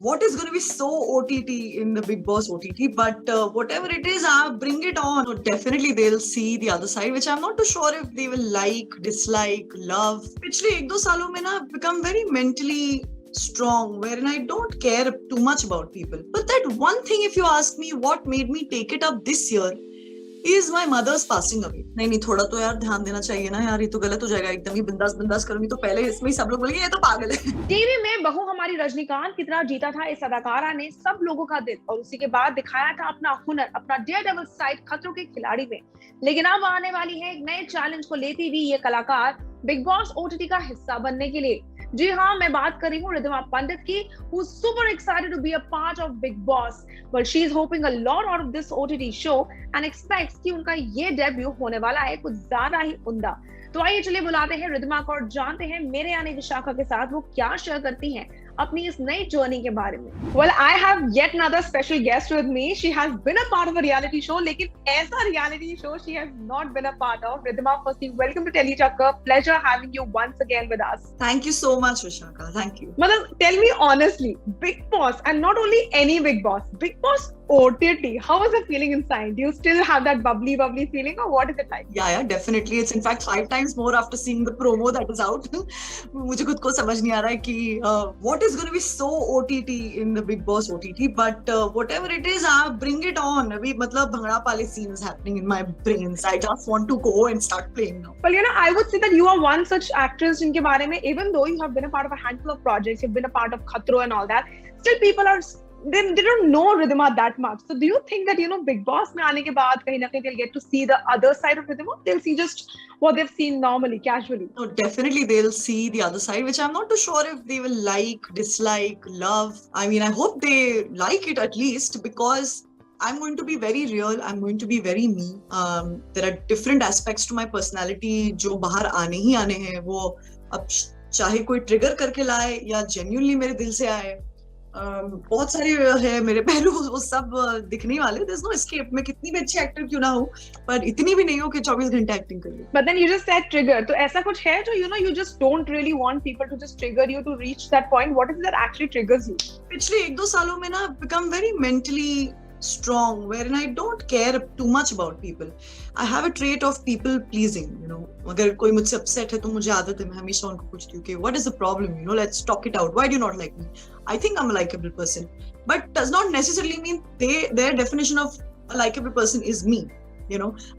what is going to be so OTT in the Big Boss OTT, but whatever it is, bring it on. So definitely they'll see the other side, which I'm not too sure if they will like, dislike, love. पिछले 1-2 सालों में ना become very mentally strong, wherein I don't care too much about people. But that one thing, if you ask me, what made me take it up this year is my mother's passing away. नहीं थोड़ा तो यार ध्यान देना चाहिए ना यार, ये तो गलत हो जाएगा एकदम ही बिंदास करूंगी तो पहले इसमें ही सब लोग बोलेंगे ये तो पागल है। टीवी में बहू हमारी रजनीकांत की तरह जीता था इस अदाकारा ने सब लोगों का दिल और उसी के बाद दिखाया था अपना हुनर, अपना डेयरडेविल साइड खतरों के खिलाड़ी में। लेकिन अब आने वाली है एक नए चैलेंज को लेती हुई ये कलाकार बिग बॉस ओटीटी का हिस्सा बनने के लिए। जी हाँ, मैं बात कर रही हूँ रिद्धिमा पंडित की, who is super excited to be a part of Big Boss. Well, she is hoping a lot out of this OTT show and expects कि उनका ये डेब्यू होने वाला है कुछ ज्यादा ही उम्दा। तो आइए चलिए बुलाते हैं रिद्धिमा को और जानते हैं मेरे यानी विशाखा के साथ वो क्या शेयर करती हैं अपनी इस नई जर्नी के बारे में। Well, I have yet another special guest with me. She has been a part of a reality show, लेकिन ऐसा reality show she has not been a part of. Riddhima, firstly, welcome to Telechakkar. Pleasure having you once again with us. Thank you so much, Vishaka. Thank you. Madam, tell me honestly, Big Boss, and not only any Big Boss, Big Boss OTT, how is it feeling inside? Do you still have that bubbly feeling, or what is it like? Yeah, definitely. It's in fact 5 times more after seeing the promo that is out. मुझे खुद को समझ नहीं आ रहा है कि what is going to be so OTT in the Big Boss OTT, but whatever it is, bring it on. अभी मतलब भंगड़ा पाले scene is happening in my brains. I just want to go and start playing now. Well, I would say that you are one such actress जिनके बारे में, even though you have been a part of a handful of projects, you've been a part of Khatro and all that, still people are they don't know Riddhima that much. So do you think that Big Boss में आने के बाद कहीं ना कहीं they'll get to see the other side of Riddhima? They'll see just what they've seen normally, casually. No, definitely they'll see the other side, which I'm not too sure if they will like, dislike, love. I mean, I hope they like it at least, because I'm going to be very real. I'm going to be very me. There are different aspects to my personality जो बाहर आने ही आने हैं. वो अब चाहे कोई trigger करके लाए या जेन्युइनली मेरे दिल से आए, बहुत सारे है मेरे पहलू, वो सब दिखने वाले. There's no escape. मैं कितनी भी अच्छी एक्टर क्यों ना हूँ, पर इतनी भी नहीं हो कि 24 घंटे एक्टिंग कर लूँ. But then you just said trigger. तो ऐसा कुछ है जो you just don't really want people to just trigger you to reach that point? What is it that actually triggers you? पिछले 1-2 सालों में ना become very mentally strong, wherein I don't care too much about people. I have a trait of people pleasing, अगर कोई मुझसे upset है तो मुझे आदत है, मैं हमेशा उनको पूछती हूँ कि what is the problem, let's talk it out. Why do you not like me? I think I'm a likable person, but does not necessarily mean their definition of a likable person is me.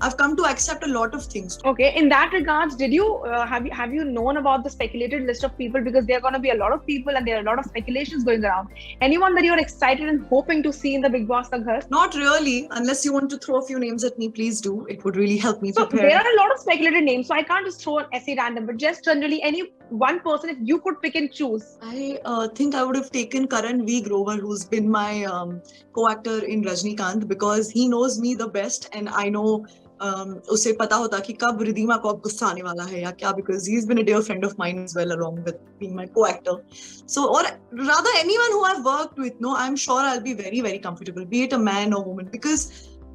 I've come to accept a lot of things. Okay, in that regards, did you have you known about the speculated list of people, because there are going to be a lot of people and there are a lot of speculations going around? Anyone that you're excited and hoping to see in the Big Boss Ghar? Not really, unless you want to throw a few names at me, please do. It would really help me prepare. So there are a lot of speculated names, so I can't just throw an essay random, but just generally any one person, if you could pick and choose. I think I would have taken Karan V. Grover, who's been my co-actor in Rajnikant, because he knows me the best and I know उसे पता होता कि कब रिद्धिमा को अब गुस्सा आने वाला है या क्या, because he's been a dear friend of mine as well, along with being my co-actor. So, or rather anyone who I've worked with, I'm sure I'll be very, very comfortable, be it a man or woman, because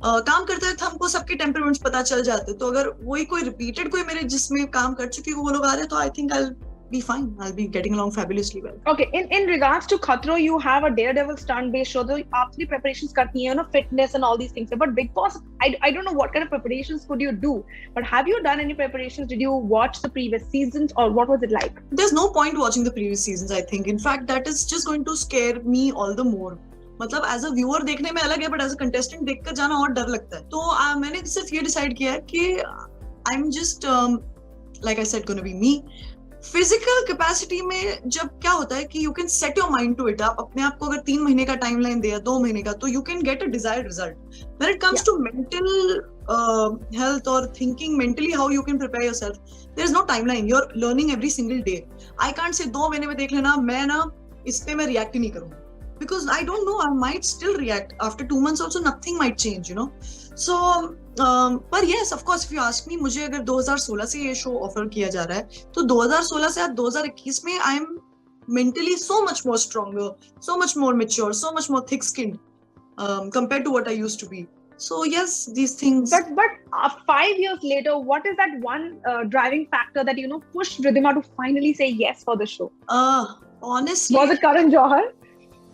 काम करते वक्त हमको सबके temperaments पता चल जाते हैं. तो अगर वही कोई रिपीटेड कोई मेरे जिसमें काम कर चुके वो लोग आ रहे, तो I think I'll be fine. I'll be getting along fabulously well. Okay, in regards to Khatro, you have a daredevil stunt-based show. तो आप भी preparations करती हैं, fitness and all these things. But Big Boss, I don't know what kind of preparations could you do. But have you done any preparations? Did you watch the previous seasons, or what was it like? There's no point watching the previous seasons, I think. In fact, that is just going to scare me all the more. मतलब as a viewer देखने में अलग है, but as a contestant देखकर जाना और डर लगता है. तो मैंने सिर्फ ये डिसाइड किया है कि I am just like I said gonna be me. Physical capacity में जब क्या होता है कि you can set your mind to it. आप अपने आप को अगर 3 महीने का टाइम लाइन दिया, 2 महीने का, तो you can get a desired result. When it comes to mental health or thinking mentally how you can prepare yourself, there is no timeline. You're learning every single day. I can't say 2 महीने में देख लेना, मैं ना इस पे मैं react ही नहीं करूंगा, because I don't know, I might still react. After 2 months also nothing might change, So, but yes, of course, if you ask me, मुझे अगर 2016 से ये शो ऑफर किया जा रहा है, तो 2016 से आज 2021 में I am mentally so much more stronger, so much more mature, so much more thick-skinned compared to what I used to be. So yes, these things. But 5 years later, what is that one driving factor that pushed Riddhima to finally say yes for the show? Honestly, was it Karan Johar?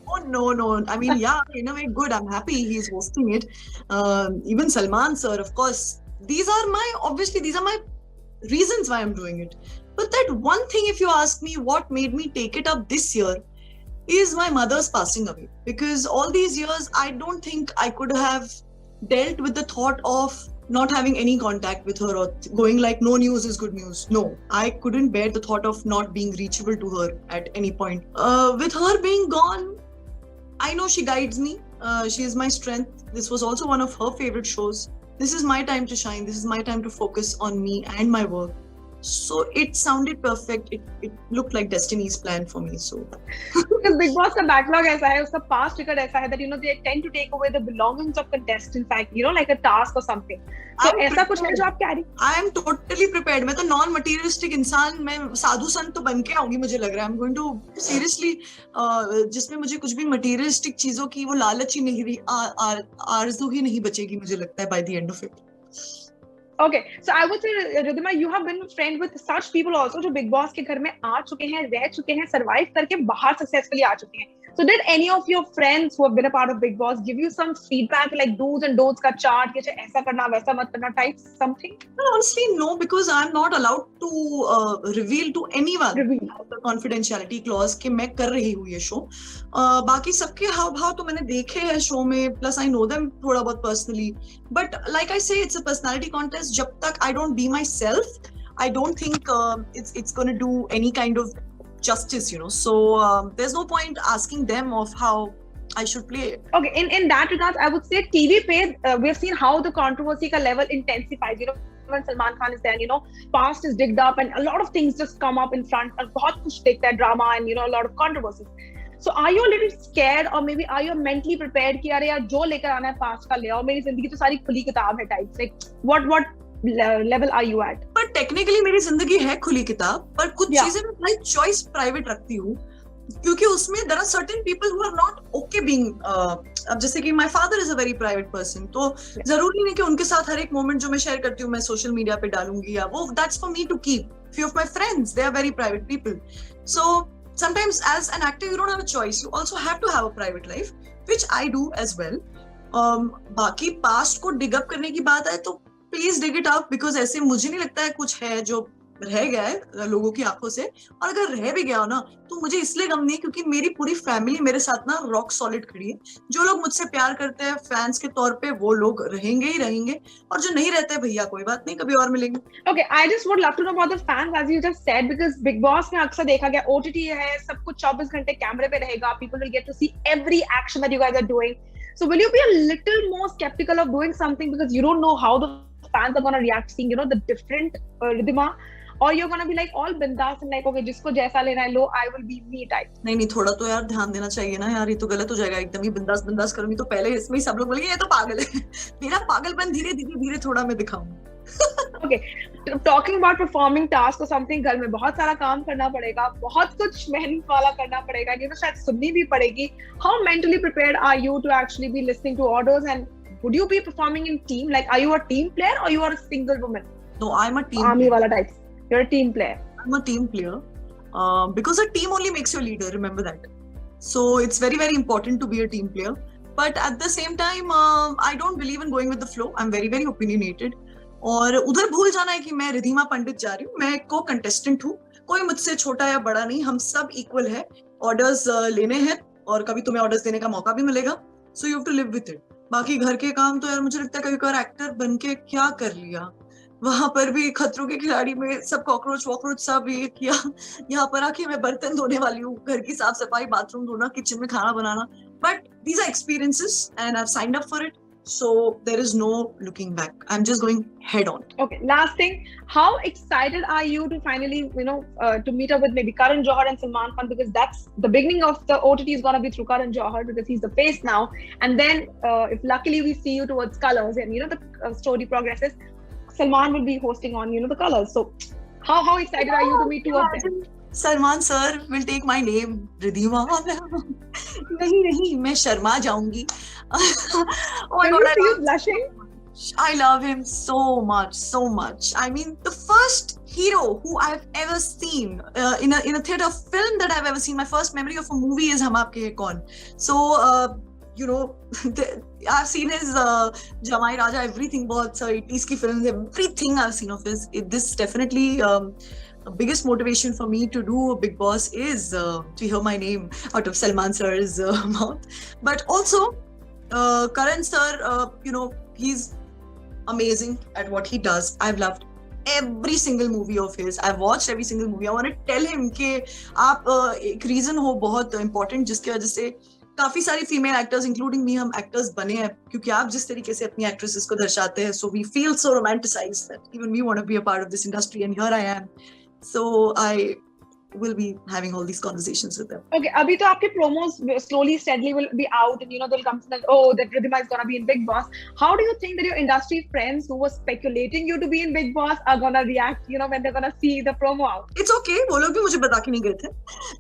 Oh no. I mean, yeah, in a way, good. I'm happy he's hosting it. Even Salman sir, of course. These are my reasons why I'm doing it. But that one thing, if you ask me, what made me take it up this year is my mother's passing away. Because all these years, I don't think I could have dealt with the thought of not having any contact with her or going like no news is good news. No, I couldn't bear the thought of not being reachable to her at any point. With her being gone, I know she guides me. She is my strength. This was also one of her favorite shows. This is my time to shine. This is my time to focus on me and my work. So it sounded perfect. It looked like destiny's plan for me. So because Big Boss का backlog ऐसा है, उसका past record ऐसा है that they tend to take away the belongings of contestants, like like a task or something. So ऐसा कुछ है जो आप carry? I am totally prepared. मैं तो non materialistic इंसान, मैं साधु संत तो बन के आऊंगी, मुझे लग रहा है. I'm going to seriously जिसमें मुझे कुछ भी materialistic चीजों की वो लालच ही नहीं रही, आरज़ू ही नहीं बचेगी, मुझे लगता है by the end of it. Okay, so I would say, Ridhima, you have been friend with such people also जो Big Boss के घर में आ चुके हैं, रह चुके हैं, survive करके बाहर successfully आ चुके हैं. So did any of your friends who have been a part of Big Boss give you some feedback like do's and don'ts का chart कि ऐसा करना वैसा मत करना type something? Well, honestly, no, because I'm not allowed to reveal to anyone the confidentiality clause कि मैं कर रही हूँ ये show. बाकी सबके हाव भाव तो मैंने देखे हैं show में, plus I know them थोड़ा बहुत personally. But like I say, it's a personality contest. जब तक I don't be myself, I don't think it's going to do any kind of justice, So there's no point asking them of how I should play it. Okay, in that regard, I would say TV पे we've seen how the controversy का level intensifies. When Salman Khan is there, past is digged up and a lot of things just come up in front. और बहुत कुछ देखता है drama and a lot of controversies. So are you a little scared or maybe are you mentally prepared कि अरे यार जो लेकर आना है past का ले आओ, मेरी जिंदगी तो सारी खुली किताब है types, like what level are you at? But technically मेरी जिंदगी है खुली किताब, पर कुछ चीजें मैं अपनी choice private रखती हूँ, क्योंकि उसमें there are certain people who are not okay being अब जैसे कि my father is a very private person, तो जरूरी नहीं कि उनके साथ हर एक moment जो मैं share करती हूँ मैं social media पे डालूंगी, या वो that's for me to keep. Few of my friends, they are very private people, so sometimes as an actor you don't have a choice, you also have to have a private life, which I do as well. बाकी past को dig up करने की बात है तो please dig it up, because ऐसे मुझे नहीं लगता है कुछ है जो रह गया है लोगों की आंखों से, और अगर रह भी गया हो ना तो मुझे इसलिए गम नहीं क्योंकि मेरी पूरी फैमिली मेरे साथ ना रॉक सॉलिड खड़ी है. जो लोग मुझसे प्यार करते हैं फैंस के तौर पे वो लोग रहेंगे ही रहेंगे, और जो नहीं रहते भैया कोई बात नहीं, कभी और मिलेंगे. Okay, I just would love to know about the fans as you just said, because Big Boss में अक्सर देखा गया OTT है, सब कुछ 24 घंटे कैमरे पे रहेगा, people will get to see every action that you guys are doing. So will you be a little more skeptical of doing something because you don't know how the fans are gonna react seeing the different Ridhima, or you're gonna be like all bindas and like okay जिसको जैसा लेना है लो, I will be me type? नहीं थोड़ा तो यार ध्यान देना चाहिए ना यार, ये तो गलत हो जाएगा एकदम ही बिंदास करूंगी तो पहले इसमें ही सब लोग बोलेंगे ये तो पागल है. मेरा पागलपन धीरे धीरे थोड़ा मैं दिखाऊंगी. Okay, talking about performing task or something, घर में बहुत सारा काम करना पड़ेगा, बहुत कुछ मेहनत वाला करना पड़ेगा, शायद सुननी भी पड़ेगी. How mentally prepared are you to actually be listening to orders, and would you be performing in team? Like, are you a team player or you are a single woman? No, I'm a team army wala type. You're a team player. I'm a team player because a team only makes you a leader, remember that. So it's very very important to be a team player, but at the same time I don't believe in going with the flow. I'm very very opinionated, और उधर भूल जाना है कि मैं रिधिमा पंडित जा रही हूँ, मैं को कंटेस्टेंट हूँ, कोई मुझसे छोटा या बड़ा नहीं, हम सब इक्वल है. ऑर्डर्स लेने हैं और कभी तुम्हें ऑर्डर्स देने का मौका भी मिलेगा, so you have to live with it. बाकी घर के काम तो यार मुझे लगता है कभी कभार एक्टर बन के क्या कर लिया, वहां पर भी खतरों के खिलाड़ी में सब कॉकरोच वॉकरोच सब ये किया, यहाँ पर आके मैं बर्तन धोने वाली हूँ, घर की साफ सफाई, बाथरूम धोना, किचन में खाना बनाना. But these are experiences and I have signed up for it, so there is no looking back. I'm just going head on. Okay, last thing, how excited are you to finally to meet up with maybe Karan Johar and Salman Khan, because that's the beginning of the OTT is going to be through Karan Johar because he's the face now, and then if luckily we see you towards Colors and the story progresses, Salman will be hosting on the Colors. So how excited are you to meet two of them? Salman sir will take my name, Ridhima. नहीं मैं शर्मा जाऊंगी. Oh my God, are you blushing? I love him so much. I mean, the first hero who I've ever seen in a theater film that I've ever seen. My first memory of a movie is Hum Aapke Hai Kaun. So you know, I've seen his Jamai Raja, everything. बहुत 80s की films, everything I've seen of his. This definitely the biggest motivation for me to do Big Boss is to hear my name out of Salman sir's mouth. But also, Karan sir, he's amazing at what he does. I've loved every single movie of his. I've watched every single movie. I want to tell him कि आप एक reason हो बहुत important जिसकी वजह से काफी सारी फीमेल एक्टर्स इंक्लूडिंग मी हम एक्टर्स बने हैं, क्योंकि आप जिस तरीके से अपनी एक्ट्रेसेस को दर्शाते हैं, so we feel so romanticized that even we want to be a part of this industry and here I am. So I will be having all these conversations with them. Okay, abhi to aapke promos slowly steadily will be out, and they'll come to that, oh, that Ridhima is gonna be in Big Boss. How do you think that your industry friends who were speculating you to be in Big Boss are gonna react, when they're gonna see the promo out? It's okay, वो लोग भी मुझे बता के नहीं गए थे.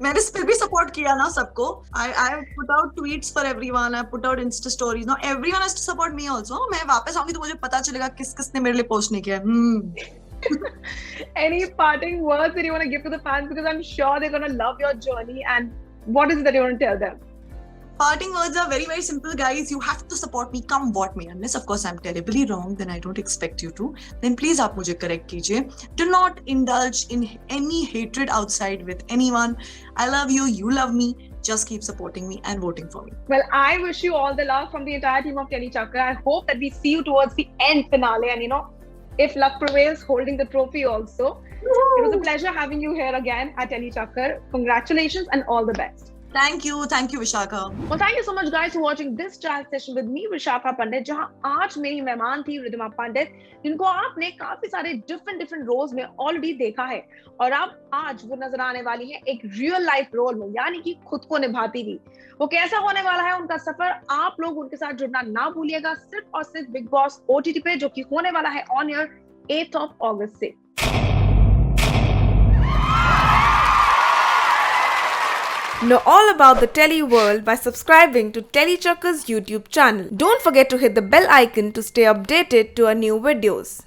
मैंने फिर भी support किया ना सबको. I put out tweets for everyone. I put out Insta stories. Now everyone has to support me also. मैं वापस आऊंगी तो मुझे पता चलेगा किस-किसने मेरे लिए पोस्ट नहीं किया. Any parting words that you want to give to the fans, because I'm sure they're going to love your journey, and what is it that you want to tell them? Parting words are very, very simple, guys. You have to support me, come what may. Unless, of course, I'm terribly wrong, then I don't expect you to. Then please, आप मुझे correct कीजिए. Do not indulge in any hatred outside with anyone. I love you, you love me. Just keep supporting me and voting for me. Well, I wish you all the luck from the entire team of Telly Chakkar. I hope that we see you towards the end finale, and if luck prevails, holding the trophy also. Woo! It was a pleasure having you here again at Telly Chakkar. Congratulations and all the best. Thank you, Vishakha. Well, thank you so much, guys, for watching this chat session with me, Vishakha Pandit, जहां आज मेरी मेहमान थी रिधिमा पंडित, जिनको आपने काफी सारे different roles में already देखा है, और अब आज वो नजर आने वाली है एक real life role में, यानी कि खुद को निभाती हुई. वो कैसा होने वाला है उनका सफर, आप लोग उनके साथ जुड़ना ना भूलिएगा, सिर्फ और सिर्फ बिग बॉस OTT पे, जो कि होने वाला है on air 8th of August से. Know all about the Telly world by subscribing to Telly Chakkar's YouTube channel. Don't forget to hit the bell icon to stay updated to our new videos.